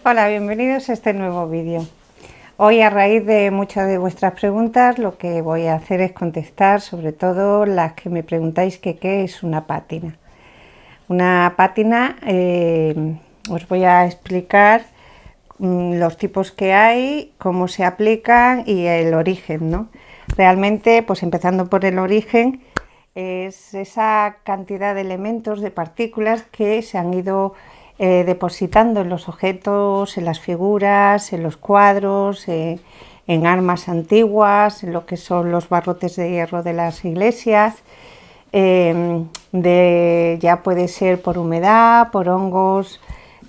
Hola, bienvenidos a este nuevo vídeo. Hoy, a raíz de muchas de vuestras preguntas, lo que voy a hacer es contestar sobre todo las que me preguntáis que qué es una pátina. Una pátina, os voy a explicar los tipos que hay, cómo se aplican y el origen, ¿no? Realmente, pues empezando por el origen, es esa cantidad de elementos, de partículas que se han ido depositando en los objetos, en las figuras, en los cuadros, en armas antiguas, en lo que son los barrotes de hierro de las iglesias. Ya puede ser por humedad, por hongos.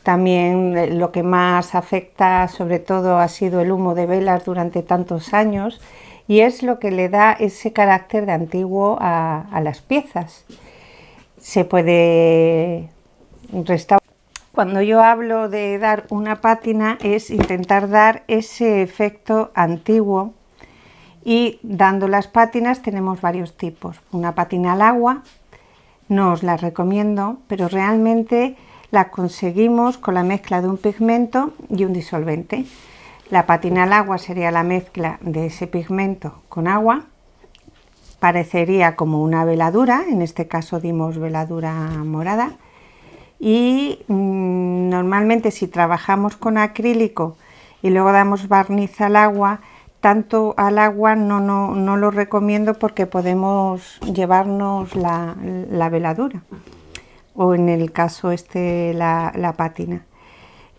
También lo que más afecta sobre todo ha sido el humo de velas durante tantos años, y es lo que le da ese carácter de antiguo a las piezas. Se puede restaurar. Cuando yo hablo de dar una pátina es intentar dar ese efecto antiguo, y dando las pátinas tenemos varios tipos. Una pátina al agua, no os la recomiendo, pero realmente la conseguimos con la mezcla de un pigmento y un disolvente. La pátina al agua sería la mezcla de ese pigmento con agua, parecería como una veladura, en este caso dimos veladura morada, y normalmente si trabajamos con acrílico y luego damos barniz al agua, tanto al agua no lo recomiendo porque podemos llevarnos la veladura, o en el caso la pátina.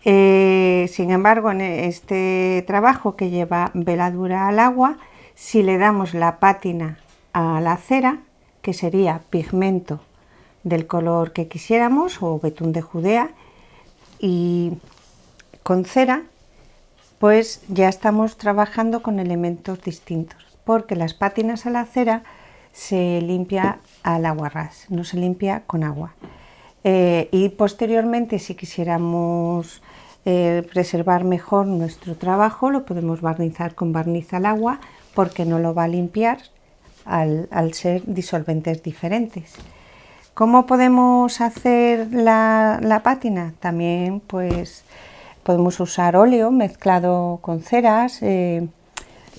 Sin embargo, en este trabajo que lleva veladura al agua, si le damos la pátina a la cera, que sería pigmento del color que quisiéramos o betún de Judea, y con cera, pues ya estamos trabajando con elementos distintos, porque las pátinas a la cera se limpia al agua ras, no se limpia con agua. Y posteriormente, si quisiéramos preservar mejor nuestro trabajo, lo podemos barnizar con barniz al agua, porque no lo va a limpiar al ser disolventes diferentes. ¿Cómo podemos hacer la pátina? También pues podemos usar óleo mezclado con ceras.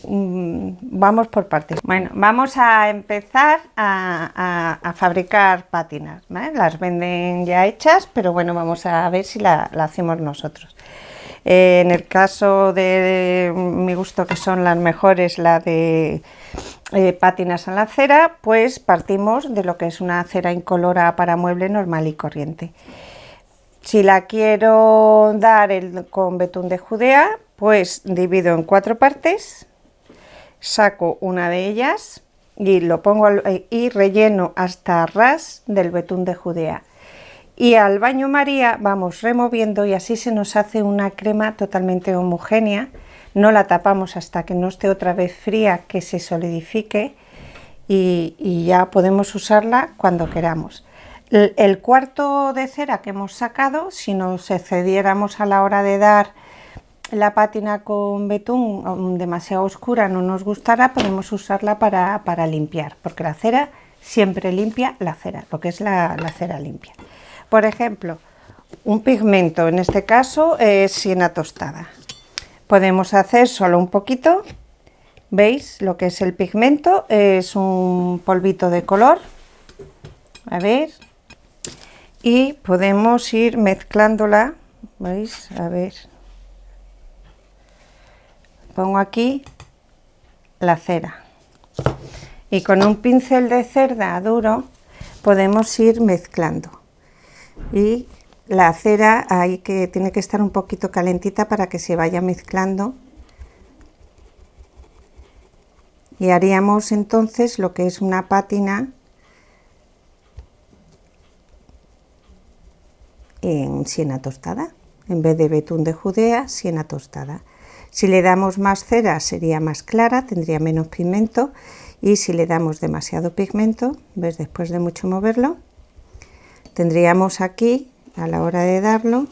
Vamos por partes. Bueno, vamos a empezar a fabricar pátinas, ¿vale? Las venden ya hechas, pero bueno, vamos a ver si la hacemos nosotros. En el caso de mi gusto, que son las mejores, la de pátinas a la cera, pues partimos de lo que es una cera incolora para mueble normal y corriente. Si la quiero dar con betún de Judea, pues divido en 4 partes, saco una de ellas y lo pongo y relleno hasta ras del betún de Judea. Y al baño María vamos removiendo, y así se nos hace una crema totalmente homogénea. No la tapamos hasta que no esté otra vez fría, que se solidifique, y ya podemos usarla cuando queramos. El cuarto de cera que hemos sacado, si nos excediéramos a la hora de dar la pátina con betún demasiado oscura, no nos gustará, podemos usarla para limpiar, porque la cera siempre limpia la cera, lo que es la cera limpia. Por ejemplo, un pigmento, en este caso es siena tostada. Podemos hacer solo un poquito. ¿Veis lo que es el pigmento? Es un polvito de color. A ver. Y podemos ir mezclándola. ¿Veis? A ver. Pongo aquí la cera. Y con un pincel de cerda duro podemos ir mezclando. Y la cera tiene que estar un poquito calentita para que se vaya mezclando, y haríamos entonces lo que es una pátina en siena tostada, en vez de betún de Judea, siena tostada. Si le damos más cera sería más clara, tendría menos pigmento, y si le damos demasiado pigmento, ¿ves? Después de mucho moverlo, tendríamos aquí, a la hora de darlo,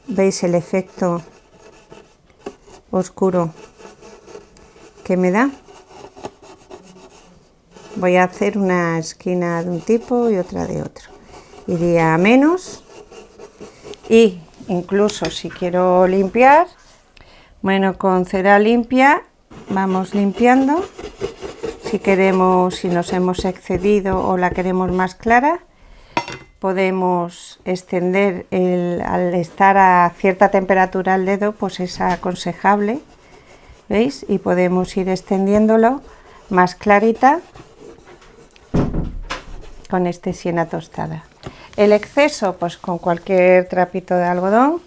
¿veis el efecto oscuro que me da? Voy a hacer una esquina de un tipo y otra de otro. Iría a menos Y incluso si quiero limpiar, bueno, con cera limpia vamos limpiando. Si queremos, si nos hemos excedido o la queremos más clara, podemos extender al estar a cierta temperatura el dedo, pues es aconsejable, ¿veis? Y podemos ir extendiéndolo más clarita con este siena tostada. El exceso, pues con cualquier trapito de algodón,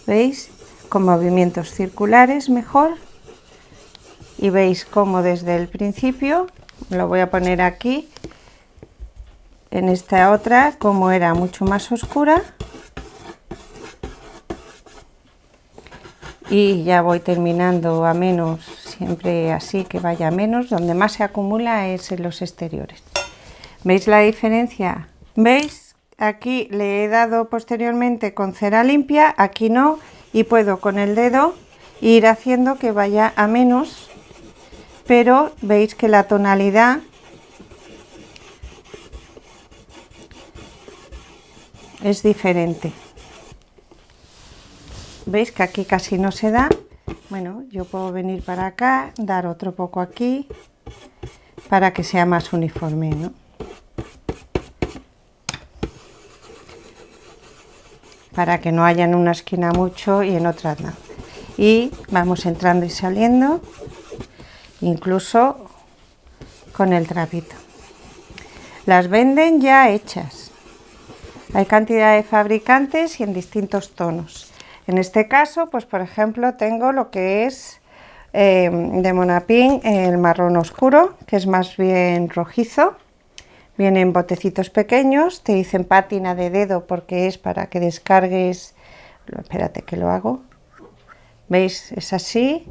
¿veis? Con movimientos circulares mejor. Y veis cómo desde el principio, lo voy a poner aquí, en esta otra, como era mucho más oscura. Y ya voy terminando a menos, siempre así que vaya a menos. Donde más se acumula es en los exteriores. ¿Veis la diferencia? ¿Veis? Aquí le he dado posteriormente con cera limpia, aquí no, y puedo con el dedo ir haciendo que vaya a menos, pero veis que la tonalidad es diferente. ¿Veis que aquí casi no se da? Bueno, yo puedo venir para acá, dar otro poco aquí, para que sea más uniforme, ¿no? Para que no haya en una esquina mucho y en otras nada. Y vamos entrando y saliendo, incluso con el trapito. Las venden ya hechas. Hay cantidad de fabricantes y en distintos tonos. En este caso, pues por ejemplo, tengo lo que es de Monapin, el marrón oscuro, que es más bien rojizo. Vienen botecitos pequeños, te dicen pátina de dedo porque es para que descargues. Espérate que lo hago. ¿Veis? Es así.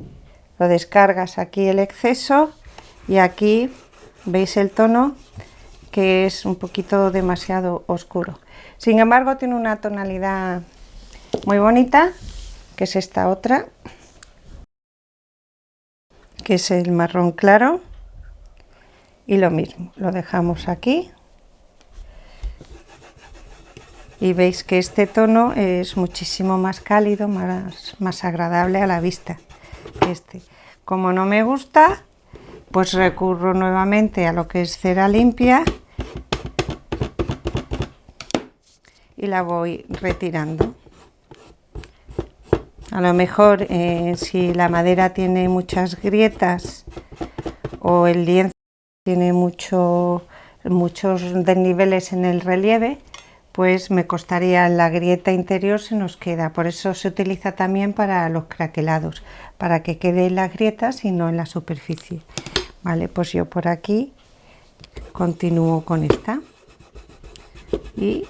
Lo descargas aquí el exceso y aquí veis el tono que es un poquito demasiado oscuro. Sin embargo, tiene una tonalidad muy bonita, que es esta otra, que es el marrón claro. Y lo mismo, lo dejamos aquí. Y veis que este tono es muchísimo más cálido, más agradable a la vista que este. Como no me gusta, pues recurro nuevamente a lo que es cera limpia y la voy retirando. A lo mejor si la madera tiene muchas grietas o el lienzo tiene muchos desniveles en el relieve, pues me costaría en la grieta interior, se nos queda. Por eso se utiliza también para los craquelados, para que quede en las grietas y no en la superficie. Vale, pues yo por aquí continúo con esta y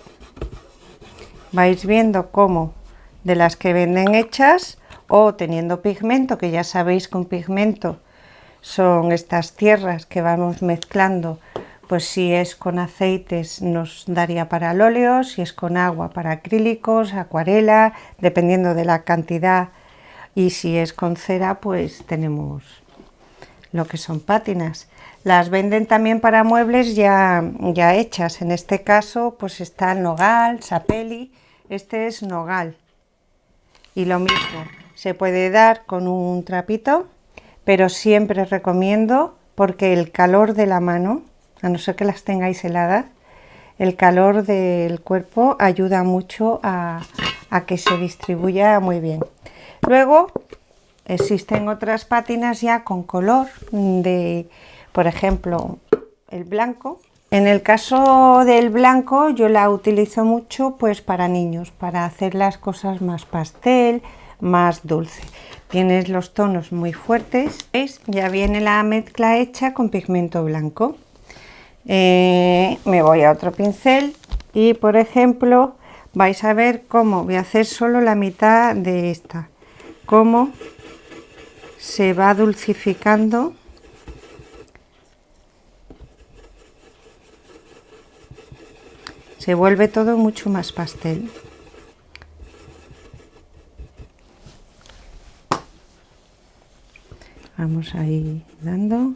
vais viendo cómo de las que venden hechas o teniendo pigmento, que ya sabéis con pigmento son estas tierras que vamos mezclando, pues si es con aceites nos daría para el óleo, si es con agua para acrílicos, acuarela, dependiendo de la cantidad, y si es con cera pues tenemos lo que son pátinas. Las venden también para muebles ya hechas, en este caso pues está el nogal, sapeli, este es nogal. Y lo mismo, se puede dar con un trapito, pero siempre recomiendo, porque el calor de la mano, a no ser que las tengáis heladas, el calor del cuerpo ayuda mucho a que se distribuya muy bien. Luego existen otras pátinas ya con color, por ejemplo, el blanco. En el caso del blanco yo la utilizo mucho pues para niños, para hacer las cosas más pastel, más dulce. Tienes los tonos muy fuertes, ¿veis? Ya viene la mezcla hecha con pigmento blanco. Me voy a otro pincel y por ejemplo vais a ver cómo voy a hacer solo la mitad de esta, cómo se va dulcificando. Se vuelve todo mucho más pastel. Vamos ahí dando.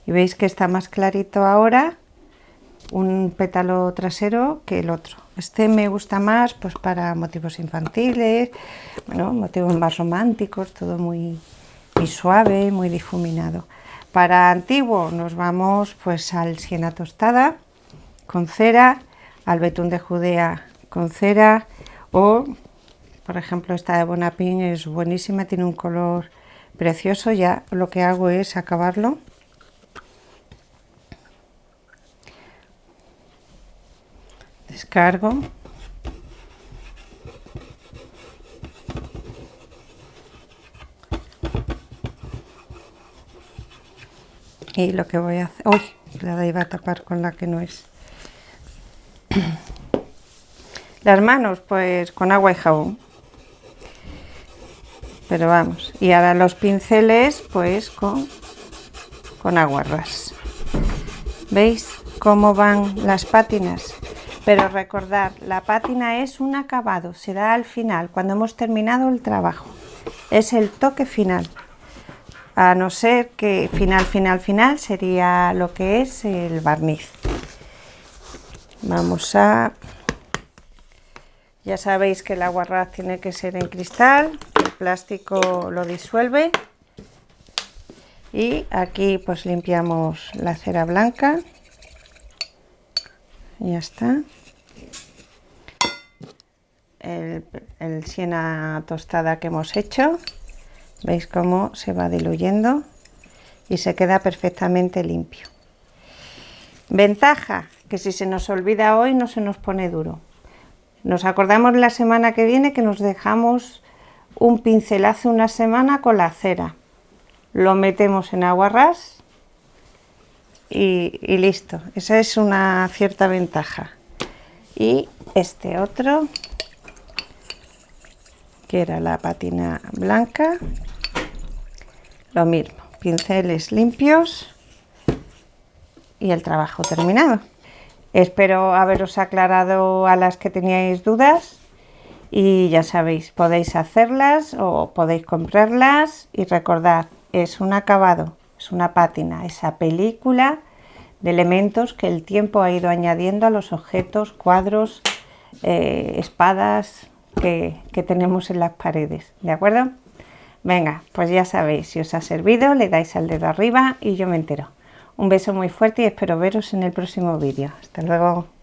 Y veis que está más clarito ahora, un pétalo trasero que el otro. Este me gusta más pues para motivos infantiles, bueno, motivos más románticos, todo muy suave, muy difuminado. Para antiguo nos vamos pues al siena tostada con cera, al betún de Judea con cera, o por ejemplo esta de Bonapín es buenísima, tiene un color precioso. Ya lo que hago es acabarlo descargo y lo que voy a hacer, uy, la iba a tapar con la que no es. Las manos pues con agua y jabón, pero vamos, y ahora los pinceles pues con aguarrás. ¿Veis cómo van las pátinas? Pero recordad, la pátina es un acabado, se da al final, cuando hemos terminado el trabajo. Es el toque final. A no ser que final sería lo que es el barniz. Vamos a... Ya sabéis que el aguarrás tiene que ser en cristal, el plástico lo disuelve. Y aquí pues limpiamos la cera blanca. Ya está. El siena tostada que hemos hecho. ¿Veis cómo se va diluyendo? Y se queda perfectamente limpio. Ventaja, que si se nos olvida hoy no se nos pone duro. Nos acordamos la semana que viene que nos dejamos un pincelazo una semana con la cera. Lo metemos en aguarrás y listo. Esa es una cierta ventaja. Y este otro, que era la pátina blanca, lo mismo, pinceles limpios y el trabajo terminado. Espero haberos aclarado a las que teníais dudas y ya sabéis, podéis hacerlas o podéis comprarlas y recordad, es un acabado, es una pátina, esa película de elementos que el tiempo ha ido añadiendo a los objetos, cuadros, espadas que tenemos en las paredes, ¿de acuerdo? Venga, pues ya sabéis, si os ha servido le dais al dedo arriba y yo me entero. Un beso muy fuerte y espero veros en el próximo vídeo. Hasta luego.